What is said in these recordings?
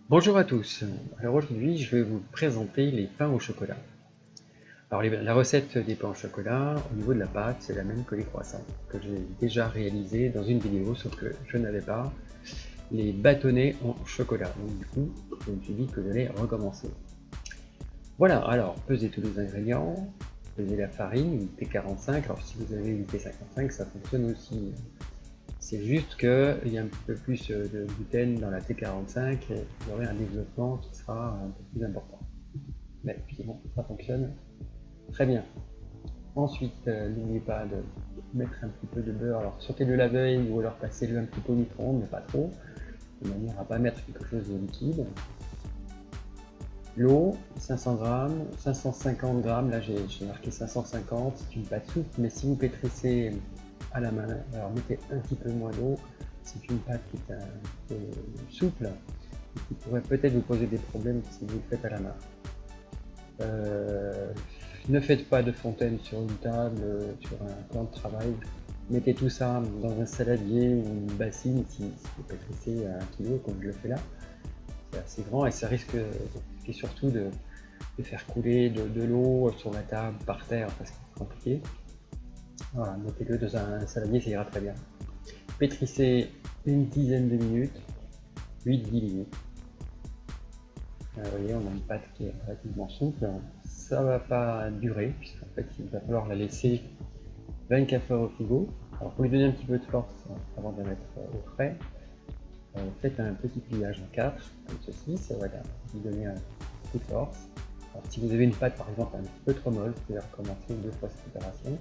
Bonjour à tous, alors aujourd'hui je vais vous présenter les pains au chocolat. Alors la recette des pains au chocolat, au niveau de la pâte, c'est la même que les croissants, que j'ai déjà réalisé dans une vidéo, sauf que je n'avais pas les bâtonnets en chocolat. Donc du coup, je me suis dit que j'allais recommencer. Voilà, alors pesez tous les ingrédients, pesez la farine, une T45, alors si vous avez une T55 ça fonctionne aussi. C'est juste qu'il y a un petit peu plus de gluten dans la T45 et vous aurez un développement qui sera un peu plus important. Mais puis bon, ça fonctionne très bien. Ensuite, n'oubliez pas de mettre un petit peu de beurre. Alors sautez-le la veille ou alors passez-le un petit peu au micro-ondes, mais pas trop, de manière à ne pas mettre quelque chose de liquide. L'eau, 500 g, 550 g, là j'ai marqué 550, c'est une pâte souple, mais si vous pétrissez à la main, alors mettez un petit peu moins d'eau, c'est une pâte qui est un peu souple, et qui pourrait peut-être vous poser des problèmes si vous le faites à la main. Ne faites pas de fontaine sur une table, sur un plan de travail, mettez tout ça dans un saladier ou une bassine si vous pétrissez à 1 kg comme je le fais là. C'est assez grand et ça risque surtout de faire couler de l'eau sur la table, par terre, parce que c'est compliqué. Voilà, mettez-le dans un saladier, ça ira très bien. Pétrissez une dizaine de minutes, 8-10 minutes. Vous voyez, on a une pâte qui est relativement souple. Ça va pas durer, puisqu'en fait il va falloir la laisser 24 heures au frigo. Alors pour lui donner un petit peu de force avant de la mettre au frais, faites un petit pliage en 4, comme ceci, ça va lui donner un coup de force. Alors, si vous avez une pâte par exemple un petit peu trop molle, vous pouvez recommencer 2 fois cette opération.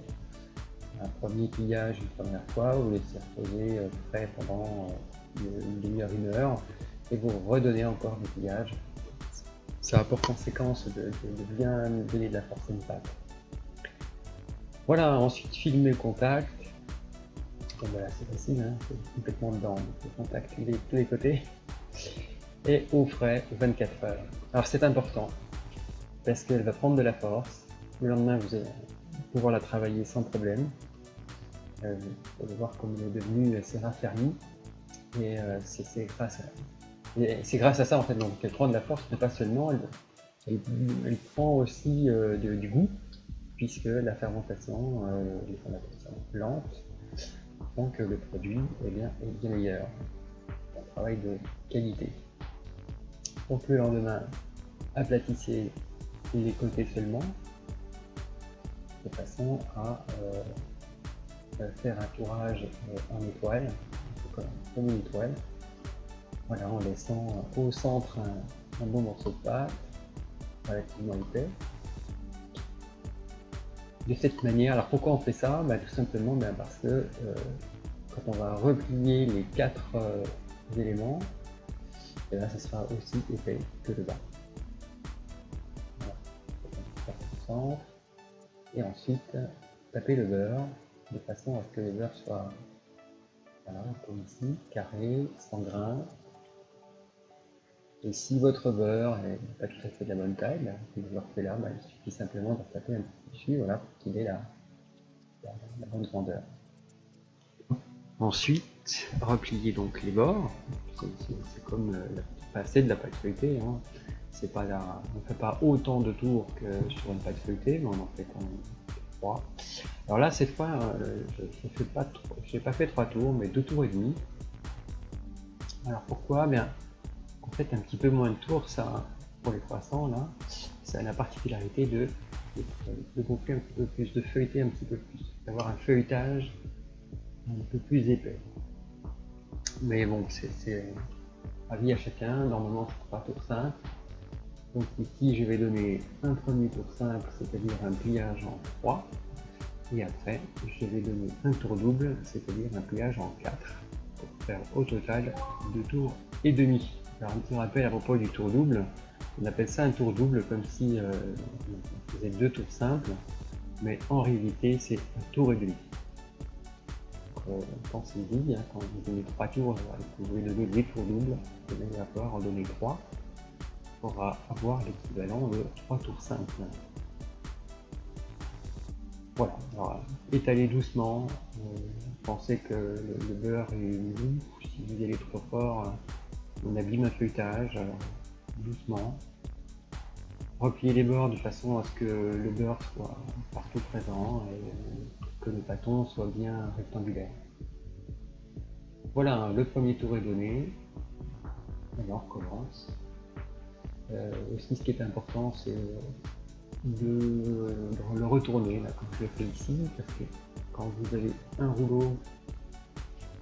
Un premier pliage une première fois, vous laissez reposer frais pendant une demi-heure, 1 heure, et vous redonnez encore des pliages. Ça a pour conséquence de bien donner de la force à une pâte. Voilà, ensuite filmez le contact. Bon, voilà, c'est facile, hein, c'est complètement dedans, le contact il est de tous les côtés. Et au frais 24 heures. Alors c'est important, parce qu'elle va prendre de la force. Le lendemain, vous allez pouvoir la travailler sans problème. Vous allez voir comme elle est devenue assez raffermie. Et c'est grâce à ça en fait qu'elle prend de la force, mais pas seulement, elle prend aussi du goût, puisque la fermentation, les fermentations lentes, font que le produit est bien meilleur. Un travail de qualité. Donc le lendemain, aplatissez les côtés seulement, de façon à faire un tourage en étoile, comme une étoile. Voilà, en laissant au centre un bon morceau de pâte, relativement épais. De cette manière, alors pourquoi on fait ça? Tout simplement parce que quand on va replier les 4 éléments, et là, ça sera aussi épais que le bas. Voilà. Et ensuite, taper le beurre de façon à ce que le beurre soit, voilà, comme ici, carré, sans grains. Et si votre beurre n'est pas tout à fait de la bonne taille, que vous le refaites là, il suffit simplement de taper un petit dessus, voilà, pour qu'il ait la bonne grandeur. Ensuite, repliez donc les bords. C'est comme la passer de la pâte feuilletée. Hein. On ne fait pas autant de tours que sur une pâte feuilletée, mais on en fait quand même 3. Alors là, cette fois, je n'ai pas fait 3 tours, mais 2 tours et demi. Alors pourquoi? En fait, un petit peu moins de tours, ça, pour les croissants, là, ça a la particularité de gonfler un petit peu plus, de feuilleter un petit peu plus, d'avoir un feuilletage un peu plus épais. Mais bon, c'est avis à chacun. Normalement, c'est 3 tours simples. Donc ici, je vais donner un premier tour simple, c'est-à-dire un pliage en 3. Et après, je vais donner un tour double, c'est-à-dire un pliage en 4. Pour faire au total 2 tours et demi. Alors un petit rappel à propos du tour double, on appelle ça un tour double comme si on faisait 2 tours simples, mais en réalité c'est un tour et demi. Pensez-y, hein, quand vous donnez 3 tours, vous pouvez donner des tours doubles, vous allez pouvoir en donner 3 pour avoir l'équivalent de 3 tours simples. Voilà, alors, étalez doucement, pensez que le beurre est mou, si vous allez trop fort, on abîme un feuilletage, doucement. Repliez les bords de façon à ce que le beurre soit partout présent et que le bâton soit bien rectangulaire. Voilà, le premier tour est donné. Alors on recommence. Aussi, ce qui est important, c'est de le retourner, là, comme je le fais ici, parce que quand vous avez un rouleau,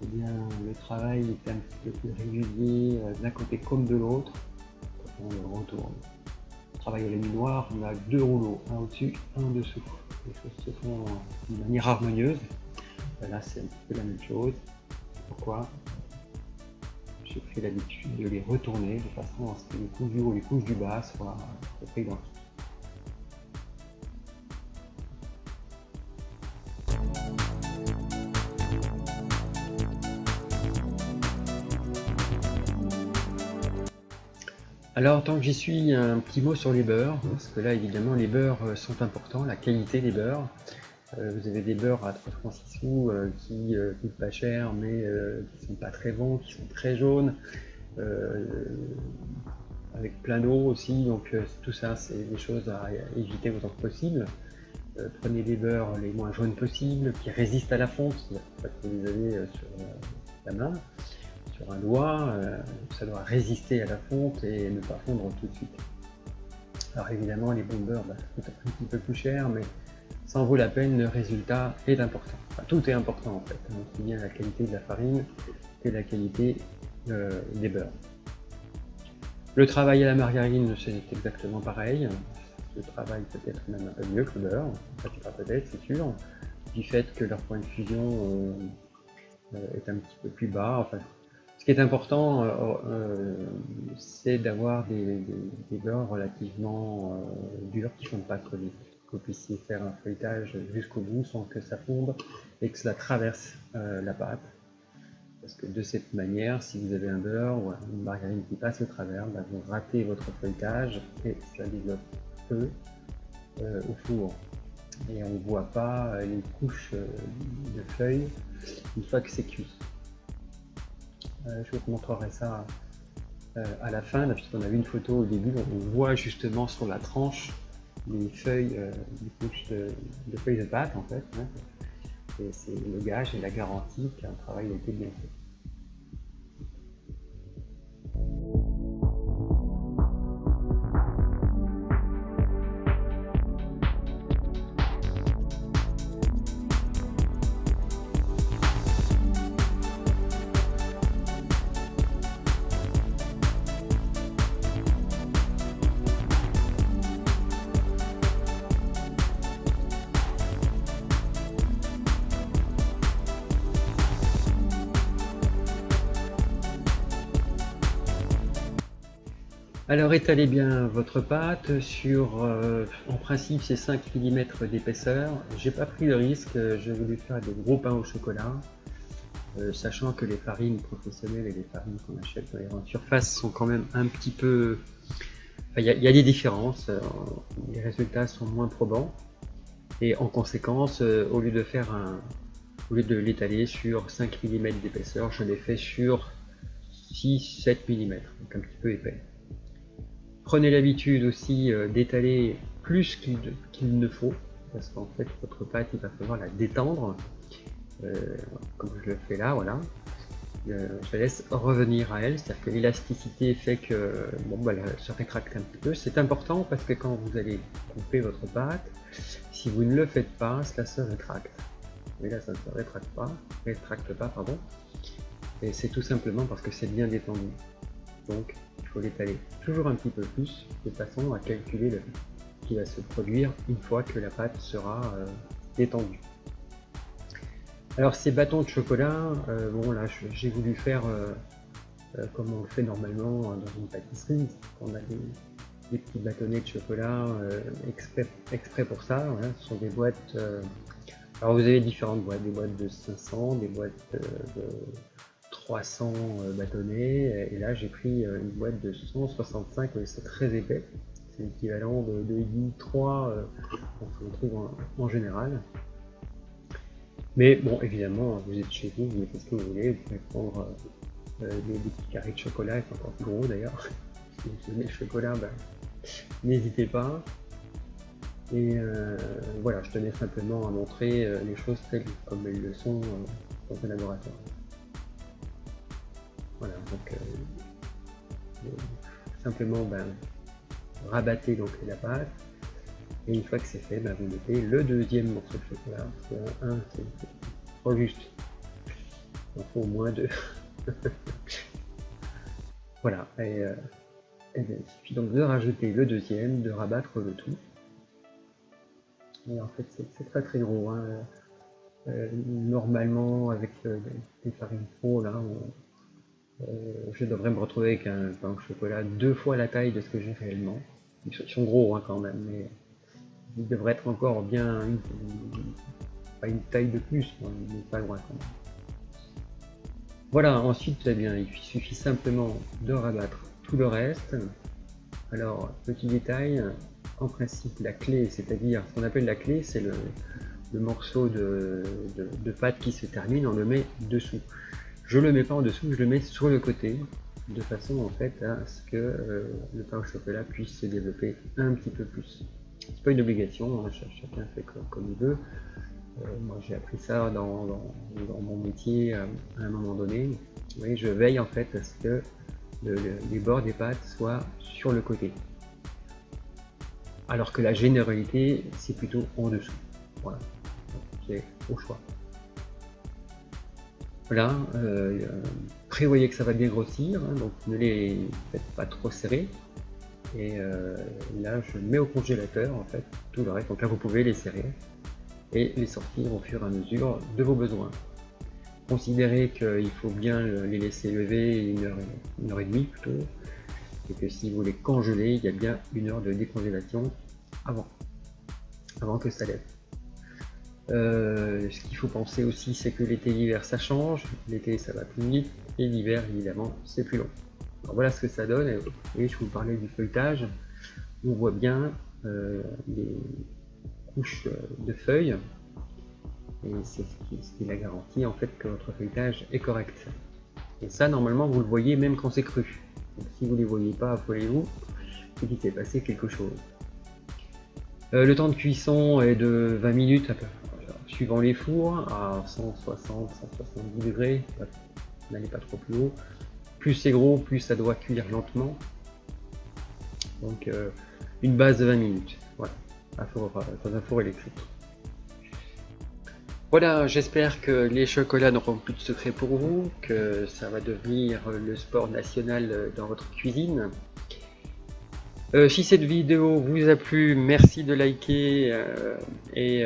eh bien, le travail est un petit peu plus régulier d'un côté comme de l'autre quand on le retourne. On travaille à la nuit noire, on a deux rouleaux, un au-dessus, un en dessous. Les choses se font d'une manière harmonieuse. Là, c'est un petit peu la même chose. Pourquoi? J'ai pris l'habitude de les retourner de façon à ce que les couches du haut et les couches du bas soient identiques. Alors, tant que j'y suis, un petit mot sur les beurres, parce que là, évidemment, les beurres sont importants, la qualité des beurres. Vous avez des beurres à 3 francs 6 sous qui coûtent pas cher, mais qui sont pas très bons, qui sont très jaunes, avec plein d'eau aussi, donc tout ça, c'est des choses à éviter autant que possible. Prenez des beurres les moins jaunes possibles, qui résistent à la fonte, c'est-à-dire que vous les avez sur la main, sur un doigt, ça doit résister à la fonte et ne pas fondre tout de suite. Alors évidemment, les bons beurres, ça coûte un petit peu plus cher, mais ça en vaut la peine, le résultat est important. Enfin, tout est important en fait, aussi bien la qualité de la farine que la qualité des beurres. Le travail à la margarine, c'est exactement pareil. Le travail peut-être même un peu mieux que le beurre, enfin, pas peut-être, c'est sûr, du fait que leur point de fusion est un petit peu plus bas. Enfin, ce qui est important, c'est d'avoir des beurres relativement durs qui ne fondent pas trop vite. Que vous puissiez faire un feuilletage jusqu'au bout sans que ça fonde et que cela traverse la pâte. Parce que de cette manière, si vous avez un beurre ou une margarine qui passe au travers, vous ratez votre feuilletage et cela développe peu au four. Et on ne voit pas les couches de feuilles une fois que c'est cuit. Je vous montrerai ça à la fin, puisqu'on a vu une photo au début, on voit justement sur la tranche les feuilles, les couches de feuilles de pâte en fait. Hein. Et c'est le gage et la garantie qu'un travail a été bien fait. Alors étalez bien votre pâte sur, en principe c'est 5 mm d'épaisseur. J'ai pas pris le risque, j'ai voulu faire des gros pains au chocolat, sachant que les farines professionnelles et les farines qu'on achète dans les grandes surfaces sont quand même un petit peu... Il y a des différences, les résultats sont moins probants, et en conséquence, au lieu de l'étaler sur 5 mm d'épaisseur, je l'ai fait sur 6-7 mm, donc un petit peu épais. Prenez l'habitude aussi d'étaler plus qu'il ne faut, parce qu'en fait votre pâte il va falloir la détendre, comme je le fais là, voilà. Je la laisse revenir à elle, c'est-à-dire que l'élasticité fait que elle se rétracte un petit peu. C'est important parce que quand vous allez couper votre pâte, si vous ne le faites pas, cela se rétracte. Mais là ça ne se rétracte pas, pardon. Et c'est tout simplement parce que c'est bien détendu. Donc il faut l'étaler toujours un petit peu plus, de façon à calculer le qui va se produire une fois que la pâte sera détendue. Alors ces bâtons de chocolat, bon là j'ai voulu faire comme on le fait normalement dans une pâtisserie, on a des petits bâtonnets de chocolat exprès pour ça, voilà. Ce sont des boîtes, alors vous avez différentes boîtes, des boîtes de 500, des boîtes de 300 bâtonnets, et là j'ai pris une boîte de 165, c'est très épais, c'est l'équivalent de I3 qu'on trouve en général. Mais bon, évidemment, vous êtes chez vous mettez ce que vous voulez, vous pouvez prendre des petits carrés de chocolat, c'est encore plus gros d'ailleurs. si vous aimez le chocolat, ben, n'hésitez pas. Et voilà, je tenais simplement à montrer les choses telles comme elles le sont dans un laboratoire. Voilà, donc simplement ben, rabattez donc la pâte, et une fois que c'est fait, ben, vous mettez le deuxième morceau de chocolat. Un, c'est trop juste, il en faut au moins deux. Voilà, et il suffit donc de rajouter le deuxième, de rabattre le tout. Et en fait, c'est très très gros. Hein. Normalement, avec des farines pro, là, je devrais me retrouver avec un pain au chocolat 2 fois la taille de ce que j'ai réellement. Ils sont gros hein, quand même, mais ils devraient être encore bien pas une taille de plus, mais pas loin quand même. Voilà, ensuite, eh bien, il suffit simplement de rabattre tout le reste. Alors, petit détail, en principe, la clé, c'est-à-dire ce qu'on appelle la clé, c'est le morceau de pâte qui se termine, on le met dessous. Je le mets pas en dessous, je le mets sur le côté, de façon en fait à ce que le pain au chocolat puisse se développer un petit peu plus. C'est pas une obligation, hein, chacun fait comme il veut. Moi j'ai appris ça dans mon métier à un moment donné. Vous voyez, je veille en fait à ce que les bords des pâtes soient sur le côté. Alors que la généralité, c'est plutôt en dessous. Voilà, c'est au choix. Voilà, prévoyez que ça va bien grossir, hein, donc ne les faites pas trop serrés. Et là, je mets au congélateur en fait tout le reste. Donc là, vous pouvez les serrer et les sortir au fur et à mesure de vos besoins. Considérez qu'il faut bien les laisser lever 1 heure et demie plutôt, et que si vous les congelez, il y a bien 1 heure de décongélation avant que ça lève. Ce qu'il faut penser aussi, c'est que l'été et l'hiver ça change. L'été ça va plus vite et l'hiver évidemment c'est plus long. Alors voilà ce que ça donne. Et, vous voyez, je vous parlais du feuilletage. On voit bien les couches de feuilles, et c'est ce qui est la garantie en fait que votre feuilletage est correct. Et ça normalement vous le voyez même quand c'est cru. Donc, si vous ne les voyez pas, affolez-vous, c'est qu'il s'est passé quelque chose. Le temps de cuisson est de 20 minutes suivant les fours, à 160-170 degrés, n'allez pas trop plus haut. Plus c'est gros, plus ça doit cuire lentement. Donc une base de 20 minutes, voilà, dans un four électrique. Voilà, j'espère que les chocolats n'auront plus de secret pour vous, que ça va devenir le sport national dans votre cuisine. Si cette vidéo vous a plu, merci de liker et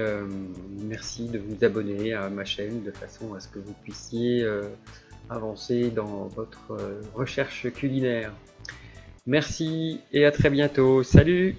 merci de vous abonner à ma chaîne de façon à ce que vous puissiez avancer dans votre recherche culinaire. Merci et à très bientôt. Salut!